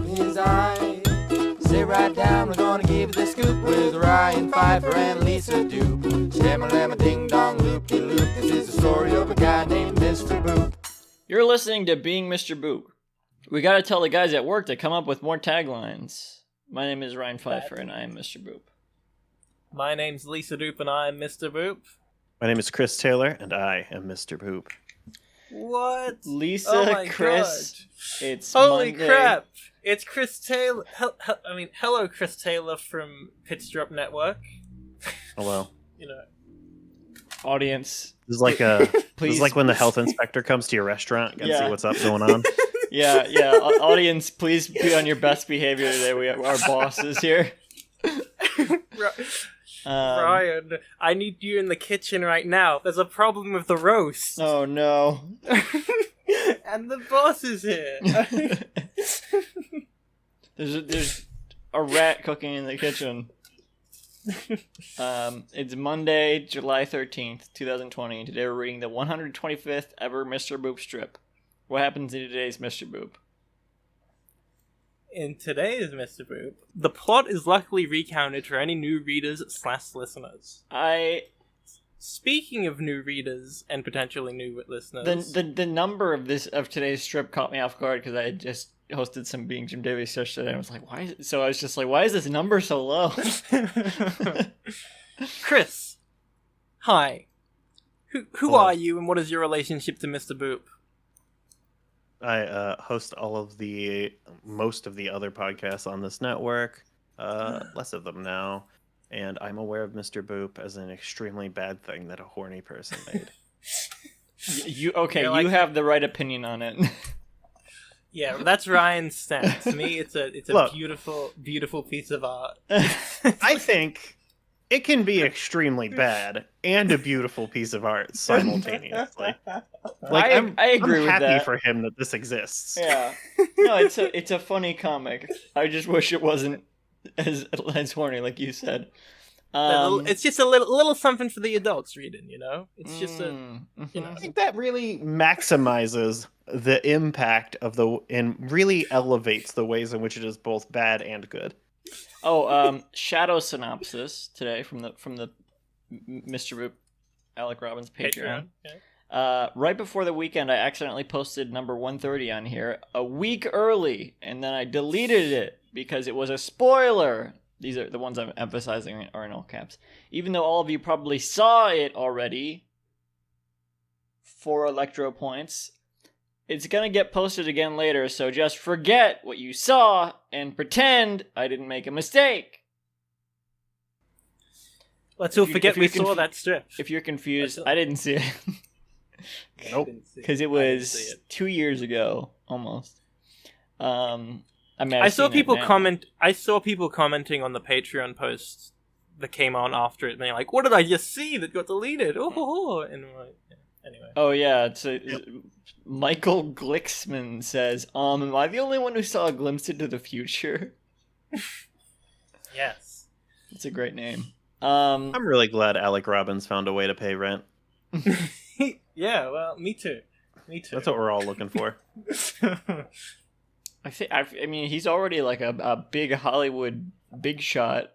of his eye. Sit right down, we're gonna give you the scoop with Ryan Pfeiffer and Lisa Doop. Shama-lama ding-dong, loop-de-loop. This is the story of a guy named Mr. Boop. You're listening to Being Mr. Boop. We gotta tell the guys at work to come up with more taglines. My name is Ryan Pfeiffer, and I am Mr. Boop. My name's Lisa Doop, and I am Mr. Boop. My name is Chris Taylor, and I am Mr. Boop. What? Lisa, oh my Chris, God. it's Holy Monday. crap! It's Chris Taylor. Hello, Chris Taylor from Pitch Network. Hello. You know, Audience. This is like this Please. is like when the health inspector comes to your restaurant and Yeah. see what's up going on. Yeah. Audience, please be on your best behavior today. Our boss is here. Ryan, I need you in the kitchen right now. There's a problem with the roast. Oh no. And the boss is here. There's a rat cooking in the kitchen. It's Monday, July 13th, 2020. Today we're reading the 125th ever Mr. Boop strip. What happens in today's Mr. Boop? In today's Mr. Boop, the plot is luckily recounted for any new readers/listeners. Speaking of new readers and potentially new listeners, The number of today's strip caught me off guard because I had just hosted some Being Jim Davies stuff today. And I was like, why? So I was just like, why is this number so low? Chris, hi. Who Hello. are you, and what is your relationship to Mr. Boop? I host most of the other podcasts on this network, less of them now, and I'm aware of Mr. Boop as an extremely bad thing that a horny person made. You You're have the right opinion on it. Yeah, that's Ryan's stance. To me, it's a Look. beautiful piece of art. I think it can be extremely bad and a beautiful piece of art simultaneously. I agree I'm with happy that. for him that this exists. Yeah. No, it's a funny comic. I just wish it wasn't as horny, like you said. It's just a little something for the adults reading, you know? It's just you know. I think that really maximizes the impact of and really elevates the ways in which it is both bad and good. Shadow synopsis today from the Mr. Boop Alec Robbins Patreon. Okay. Right before the weekend, I accidentally posted number 130 on here a week early, and then I deleted it because it was a spoiler. These are the ones I'm emphasizing are in all caps. Even though all of you probably saw it already, 4 electro points. It's gonna get posted again later, so just forget what you saw and pretend I didn't make a mistake. Let's all forget we saw that strip. If you're confused, I didn't see it. Nope. Because it was 2 years ago, almost. I saw people comment. I saw people commenting on the Patreon post that came on after it, and they're like, "What did I just see that got deleted?" Oh, and I'm like, yeah. Anyway. Oh yeah, Michael Glicksman says, "Am I the only one who saw a glimpse into the future?" Yes. It's a great name. I'm really glad Alec Robbins found a way to pay rent. Yeah. Well, me too. That's what we're all looking for. I mean, he's already like a big Hollywood big shot.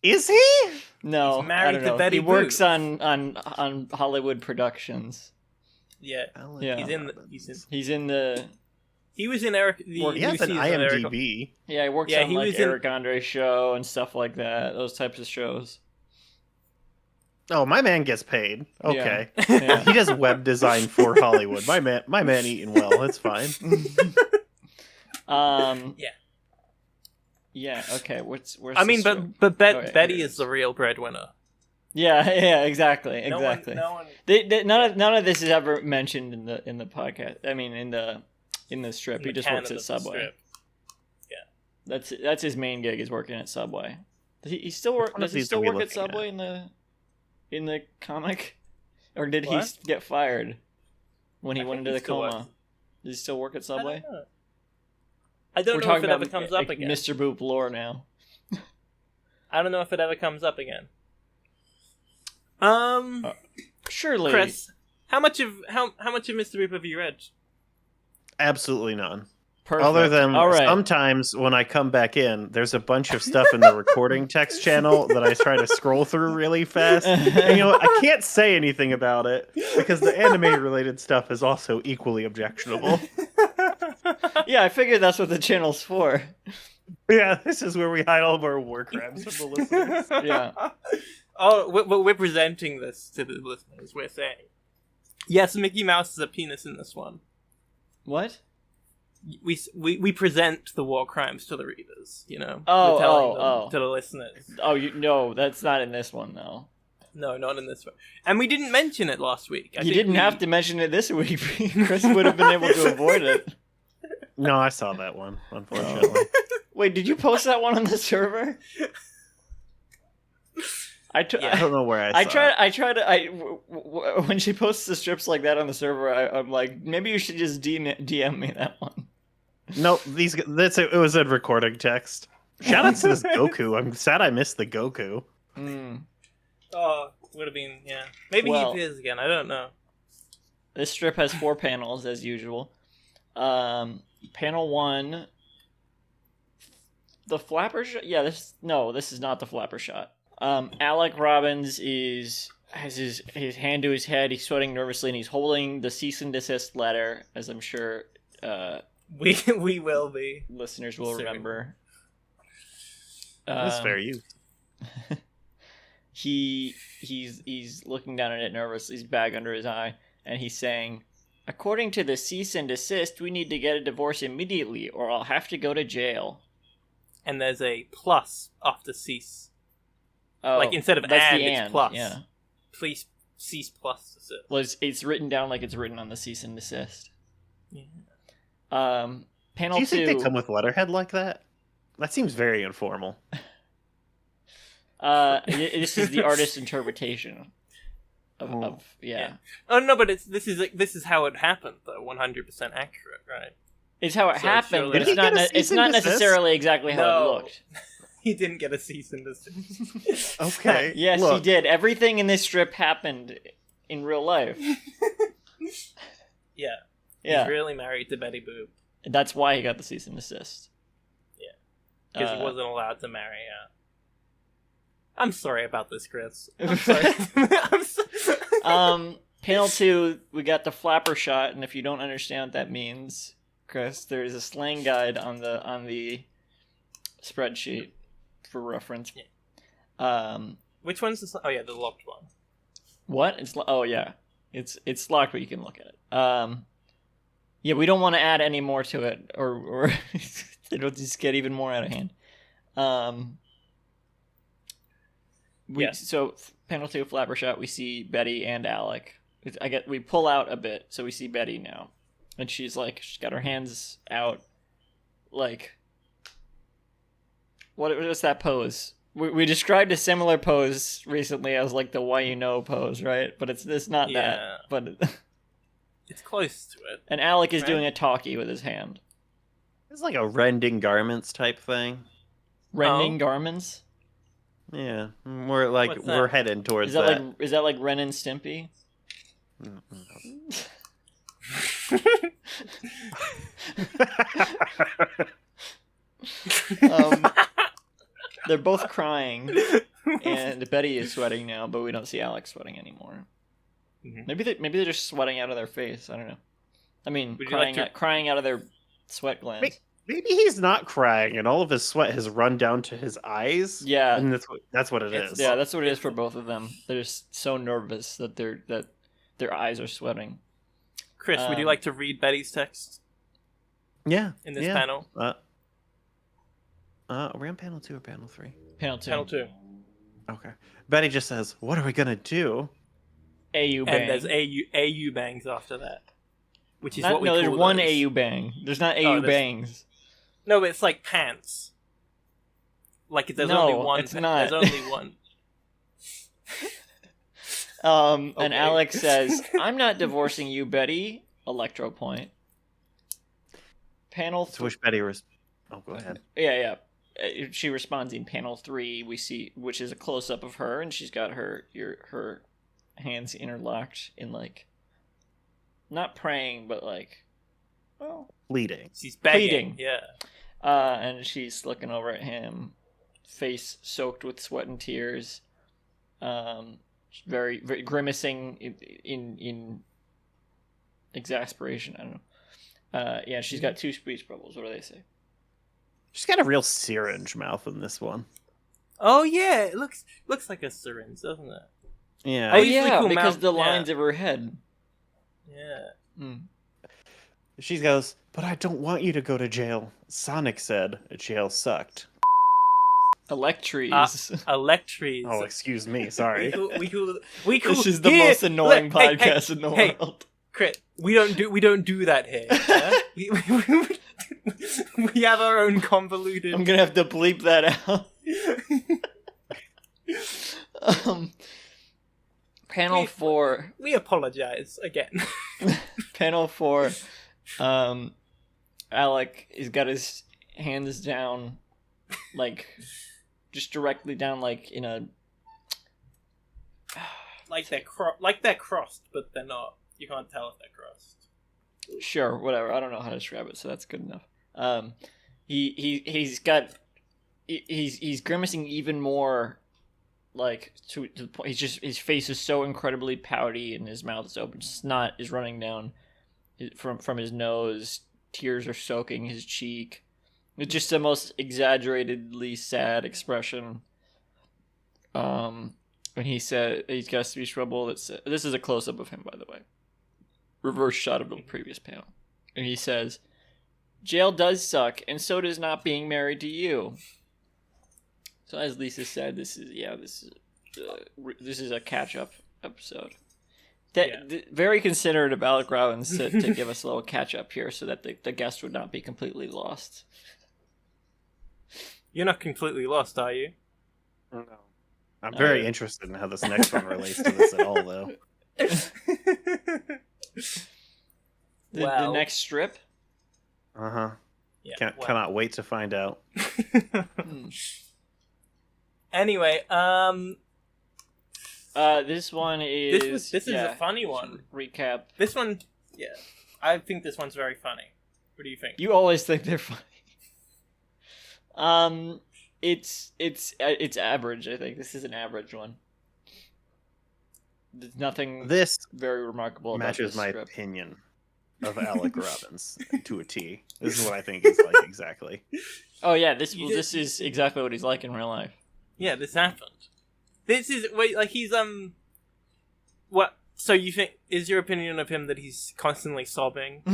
Is he? No, He's married I don't to know. Betty He works Boop. on Hollywood productions. Yeah. Alec Yeah. Robbins. He's in the He was in Eric. He has an IMDb. he works Yeah, on he like was in- Eric Andre's show and stuff like that. Those types of shows. Oh, my man gets paid. Okay. Yeah. He does web design for Hollywood. My man eating well. It's fine. Yeah. Yeah. Okay. Where's I mean, the show? but Okay, Betty here it is the real breadwinner. Yeah. Exactly. No one- Exactly. no one. None of this is ever mentioned in the podcast. I mean, in the strip, he just works at Subway. Yeah. That's his main gig, is working at Subway. Does he still work? Which one Does of he these still are we work at looking at? Subway in the comic, or did What? he get fired when he I went think into he the still coma? works. Does he still work at Subway? I don't We're know if talking it ever about comes up again. Mr. Boop lore now. I don't know if it ever comes up again. Surely, Chris, how much of Mr. Boop have you read? Absolutely none. Perfect. Other than All right. sometimes when I come back in, there's a bunch of stuff in the recording text channel that I try to scroll through really fast. And I can't say anything about it because the anime-related stuff is also equally objectionable. Yeah, I figured that's what the channel's for. Yeah, this is where we hide all of our war crimes from the listeners. Yeah. Oh, we're presenting this to the listeners. We're saying, yes, Mickey Mouse is a penis in this one. What? We present the war crimes to the readers. We're telling them to the listeners. Oh, no, that's not in this one though. No, not in this one. And we didn't mention it last week. You didn't have to mention it this week. Chris would have been able to avoid it. No, I saw that one, unfortunately. Wait, did you post that one on the server? I don't know where I saw it. When she posts the strips like that on the server, I'm like, maybe you should just DM me that one. No, it was in recording text. Shout out to this Goku. I'm sad I missed the Goku. Oh, would have been, yeah. Maybe he appears again, I don't know. This strip has 4 panels, as usual. Panel 1, the flapper shot? Yeah, this is not the flapper shot. Alec Robbins has his hand to his head, he's sweating nervously, and he's holding the cease and desist letter, as I'm sure we will be. Listeners will remember. That's fair use. He's looking down at it nervously, his bag under his eye, and he's saying, according to the cease and desist, we need to get a divorce immediately, or I'll have to go to jail. And there's a plus after cease. Oh, like instead of that's it's plus. Yeah. Please cease plus desist. Well, it's written down like it's written on the cease and desist. Yeah. Panel 2. Do you think they come with letterhead like that? That seems very informal. This is the artist's interpretation of yeah. Oh no, but this is how it happened though. 100% accurate, right? It's how it happened, but surely- it's not necessarily exactly how it looked. He didn't get a cease and desist. Okay. Yes, look. he did. Everything in this strip happened in real life. Yeah. Yeah. He's really married to Betty Boop. That's why he got the cease and desist. Yeah. Because he wasn't allowed to marry I'm sorry about this, Chris. I'm sorry. Panel 2, we got the flapper shot, and if you don't understand what that means, Chris, there is a slang guide on the spreadsheet for reference. Yeah. Which one's the? Oh yeah, the locked one. What? It's it's locked, but you can look at it. Yeah, we don't want to add any more to it, or it'll just get even more out of hand. So panel 2, flapper shot. We see Betty and Alec. We pull out a bit, so we see Betty now, and she's got her hands out, like. What's that pose? We described a similar pose recently as the why you know pose, right? But it's not that. But it's close to it. And Alec is doing a talkie with his hand. It's like a rending garments type thing. Rending garments? Yeah, we're heading towards that. Is that like Ren and Stimpy? They're both crying, and Betty is sweating now, but we don't see Alex sweating anymore. Mm-hmm. Maybe they're just sweating out of their face. I don't know. I mean, crying out of their sweat glands. Maybe he's not crying, and all of his sweat has run down to his eyes. Yeah, and that's what it is. Yeah, that's what it is for both of them. They're just so nervous that their eyes are sweating. Chris, would you like to read Betty's text? Yeah, in this panel. Are we on panel 2 or panel 3? Panel 2. Panel 2. Okay. Betty just says, "What are we gonna do?" AU bang. And there's AU bangs after that, which is what we call there's one those. AU bang. There's not AU bangs. No, but it's like pants. Like there's only one. It's not. There's only one. And Alex says, "I'm not divorcing you, Betty." Electro point. Panel. To which Betty Oh, go ahead. Yeah. She responds in panel 3. We see, which is a close up of her, and she's got her hands interlocked in not praying, but Pleading. She's begging. Pleading. Yeah. And she's looking over at him, face soaked with sweat and tears, very, very grimacing in exasperation. I don't know. Yeah, she's got 2 speech bubbles. What do they say? She's got a real syringe mouth in this one. Oh yeah, it looks like a syringe, doesn't it? Yeah. I Oh usually yeah, call because mouth- the yeah. lines of her head. Yeah. She goes, but I don't want you to go to jail. Sonic said jail sucked. Electries. Electries. Oh, excuse me. Sorry. We cool. This is the most annoying podcast in the world. Crit, we don't do that here. Yeah? we have our own convoluted. I'm gonna have to bleep that out. Panel 4. We apologize again. Panel 4. Alec has got his hands down, like just directly down, like in a like they're crossed, but they're not. You can't tell if they're crossed. Sure, whatever. I don't know how to describe it, so that's good enough. He's grimacing even more, like to the point. His face is so incredibly pouty, and his mouth is open. Snot is running down from his nose. Tears are soaking his cheek. It's just the most exaggeratedly sad expression. When he said he's got a speech bubble. This is a close up of him, by the way. Reverse shot of the previous panel, and he says, "Jail does suck, and so does not being married to you." So as Lisa said, this is a catch up episode. Very considerate of Alec Robbins to give us a little catch up here, so that the guest would not be completely lost. You're not completely lost, are you? No. I'm very interested in how this next one relates to this at all, though. The next strip? Uh-huh. Yeah, Cannot wait to find out. Anyway, this one is... This is a funny one. Recap. This one, yeah. I think this one's very funny. What do you think? You always think they're funny. It's average, I think. This is an average one. There's nothing very remarkable about matches this my strip. opinion of Alec Robbins to a T. This is what I think he's like exactly. Oh yeah, this is exactly what he's like in real life. Yeah, this happened. This is he's what? So you think is your opinion of him that he's constantly sobbing?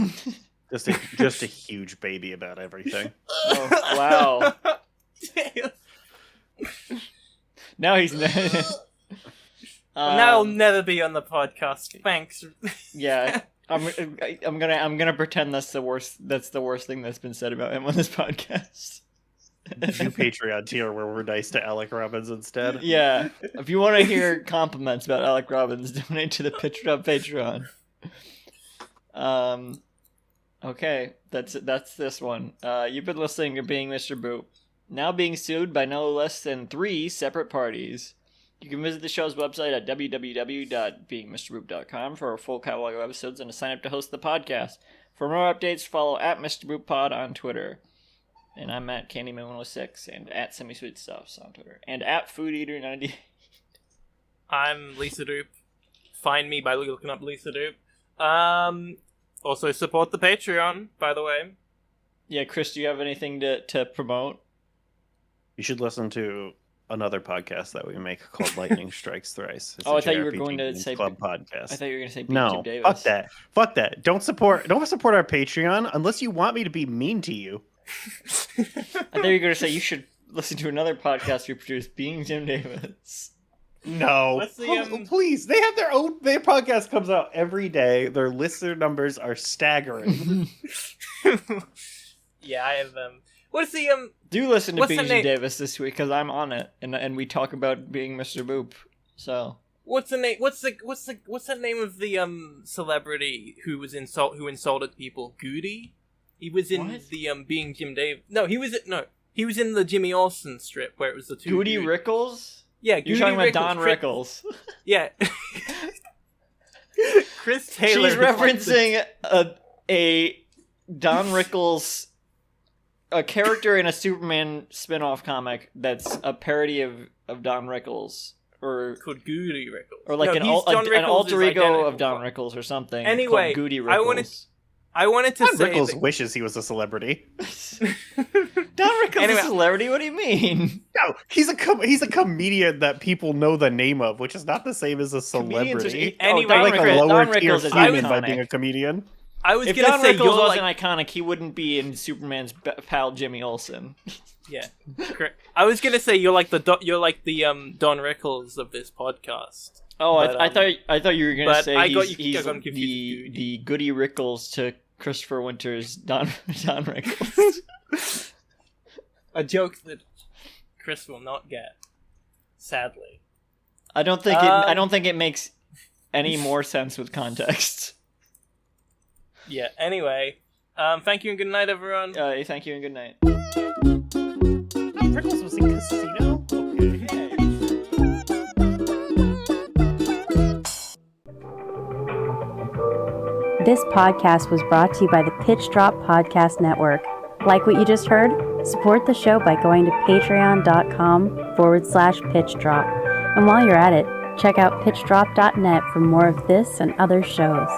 Just a huge baby about everything. Oh, wow. Now he's now I'll never be on the podcast. Thanks. Yeah, I'm gonna pretend that's the worst thing that's been said about him on this podcast. New Patreon tier where we're nice to Alec Robbins instead. Yeah, if you want to hear compliments about Alec Robbins, donate to the Patreon. Okay, that's this one. You've been listening to Being Mr. Boop, now being sued by no less than 3 separate parties. You can visit the show's website at www.beingmrboop.com for a full catalog of episodes and to sign up to host the podcast. For more updates, follow at Mr. Boop Pod on Twitter. And I'm at Candyman106 and at SemiSweetStuffs on Twitter. And at FoodEater98. I'm Lisa Doop. Find me by looking up Lisa Doop. Also support the Patreon, by the way. Yeah, Chris, do you have anything to promote? You should listen to another podcast that we make called Lightning Strikes Thrice. It's I thought you were going to say Club podcast. I thought you were going to say no, Jim Davis. Fuck that. Don't support our Patreon unless you want me to be mean to you. I thought you were going to say you should listen to another podcast we produce, Being Jim Davis. No, please. They have their podcast comes out every day. Their listener numbers are staggering. Yeah, I have What's the Do listen to Being Jim Davis this week because I'm on it and we talk about being Mr. Boop. So what's the name? What's the name of the celebrity who insulted people? Goody. He was in the Being Jim Davis. No, he was in the Jimmy Olsen strip where it was the two. Goody Rickles. Yeah, you're talking about Don Rickles. Yeah. Chris Taylor. She's referencing a Don Rickles, a character in a Superman spin-off comic that's a parody of Don Rickles, or called Goody Rickles, or like no, an alter ego of Don Rickles or something. Anyway, called Goody Rickles. I wanted to Don say Rickles that... wishes he was a celebrity. Don Rickles is a celebrity? What do you mean? No, he's a comedian that people know the name of, which is not the same as a celebrity. Anyway, Don like Rickles, a lower Don tier Rickles is human by iconic. being a comedian. I was If gonna Don say Rickles you're wasn't like... iconic, he wouldn't be in Superman's pal Jimmy Olsen. Yeah, correct. I was gonna say you're like the Don Rickles of this podcast. Oh, But, I thought you were gonna but say I got he's you confused with Goody. the Goody Rickles to Christopher Winter's Don Rickles. A joke that Chris will not get, sadly. I don't think it makes any more sense with context. Yeah. Anyway, thank you and good night, everyone. Thank you and good night. Rickles was in Casino? Okay. This podcast was brought to you by the Pitch Drop Podcast Network. Like what you just heard? Support the show by going to patreon.com/pitchdrop. And while you're at it, check out pitchdrop.net for more of this and other shows.